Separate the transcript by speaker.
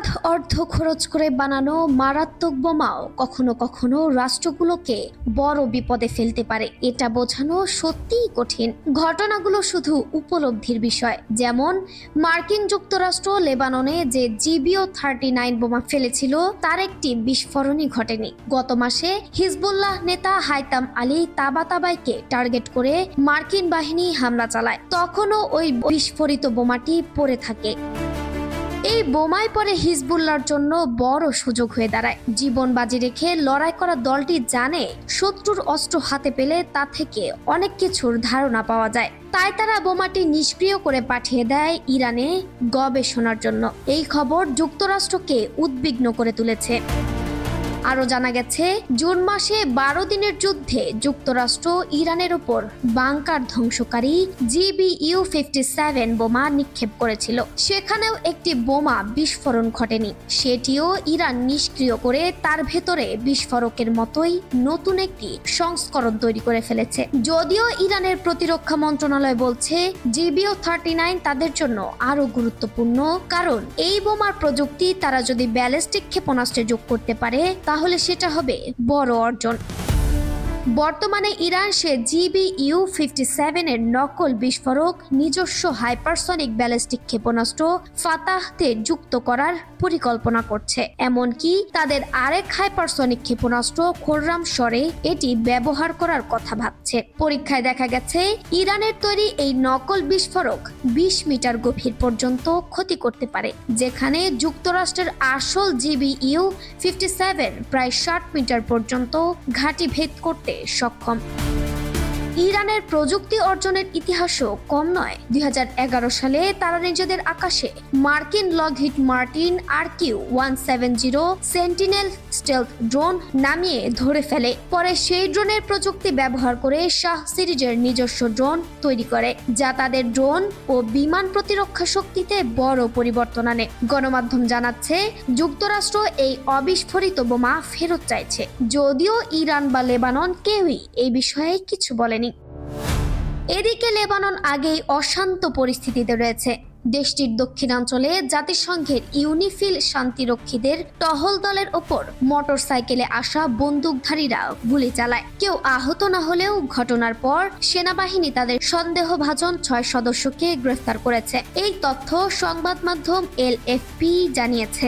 Speaker 1: অবাধ অর্থ খরচ করে বানানো মারাত্মক বোমাও কখনো কখনো রাষ্ট্রগুলোকে বড় বিপদে ফেলতে পারে। এটা বোঝানো সত্যিই কঠিন। ঘটনাগুলো শুধু উপলব্ধির বিষয়। যেমন মার্কিন যুক্তরাষ্ট্র লেবাননে যে GBO-39 বোমা ফেলেছিল তার একটি বিস্ফোরণই ঘটেনি। গত মাসে হিজবুল্লাহ নেতা হাইতাম আলী তাবাতাবাইকে টার্গেট করে মার্কিন বাহিনী হামলা চালায়, তখনও ওই বিস্ফোরিত বোমাটি পড়ে থাকে। এই বোমায় পরে হিজবুল্লাহর জন্য বড় সুযোগ হয়ে দাঁড়ায়। জীবন বাজি রেখে লড়াই করা দলটি জানে শত্রুর অস্ত্র হাতে পেলে তা থেকে অনেক কিছুর ধারণা পাওয়া যায়। তাই তারা বোমাটি নিষ্ক্রিয় করে পাঠিয়ে দেয় ইরানে গবেষণার জন্য। এই খবর যুক্তরাষ্ট্রকে উদ্বিগ্ন করে তুলেছে। আরও জানা গেছে, জুন মাসে 12 দিনের যুদ্ধে যুক্তরাষ্ট্র ইরানের ওপর বাংকার ধ্বংসকারী GBU-57 বোমা নিক্ষেপ করেছিল। সেখানেও একটি বোমা বিস্ফোরণ ঘটেনি। সেটিও ইরান নিষ্ক্রিয় করে তার ভেতরে বিস্ফোরকের মতোই নতুন একটি সংস্করণ তৈরি করে ফেলেছে। যদিও ইরানের প্রতিরক্ষা মন্ত্রণালয় বলছে GBO-39 তাদের জন্য আরও গুরুত্বপূর্ণ, কারণ এই বোমার প্রযুক্তি তারা যদি ব্যালিস্টিক ক্ষেপণাস্ত্রে যোগ করতে পারে তাহলে সেটা হবে বড় অর্জন। বর্তমানে ইরান সে GBU-57 এর নকল বিস্ফোরক নিজস্ব হাইপারসনিক ব্যালিস্টিক ক্ষেপণাস্ত্র ফাতাহতে যুক্ত করার পরিকল্পনা করছে। এমনকি তাদের আরেক হাইপারসনিক ক্ষেপণাস্ত্র খোররামশরে এটি ব্যবহার করার কথা ভাবছে। পরীক্ষায় দেখা গেছে ইরানের তৈরি এই নকল বিস্ফোরক 20 মিটার গভীর পর্যন্ত ক্ষতি করতে পারে, যেখানে যুক্তরাষ্ট্রের আসল GBU-57 প্রায় 60 মিটার পর্যন্ত ঘাঁটি ভেদ করতে সক্ষম। ইরানের প্রযুক্তি অর্জনের ইতিহাসও কম নয়। 2011 সালে তারা নিজেদের আকাশে মার্কিন Lockheed Martin RQ-170 sentinel stealth drone নামিয়ে ধরে ফেলে। পরে সেই ড্রোনের প্রযুক্তি ব্যবহার করে শাহ সিরিজের নিজস্ব ড্রোন তৈরি করে, যা তাদের ড্রোন ও বিমান প্রতিরক্ষা শক্তিতে বড় পরিবর্তন আনে। গণমাধ্যম জানাচ্ছে যুক্তরাষ্ট্র এই অবিস্ফোরিত বোমা ফেরত চাইছে, যদিও ইরান বা লেবানন কেউই এই বিষয়ে কিছু বলেনি। এদিকে লেবানন আগেই অশান্ত পরিস্থিতিতে রয়েছে। দেশটির দক্ষিণাঞ্চলে জাতিসংঘের ইউনিফিল শান্তিরক্ষীদের টহল দলের ওপর মোটরসাইকেলে আসা বন্দুকধারীরা গুলি চালায়। কেউ আহত না হলেও ঘটনার পর সেনাবাহিনী তাদের সন্দেহভাজন 6 সদস্যকে গ্রেফতার করেছে। এই তথ্য সংবাদ মাধ্যম LFP জানিয়েছে।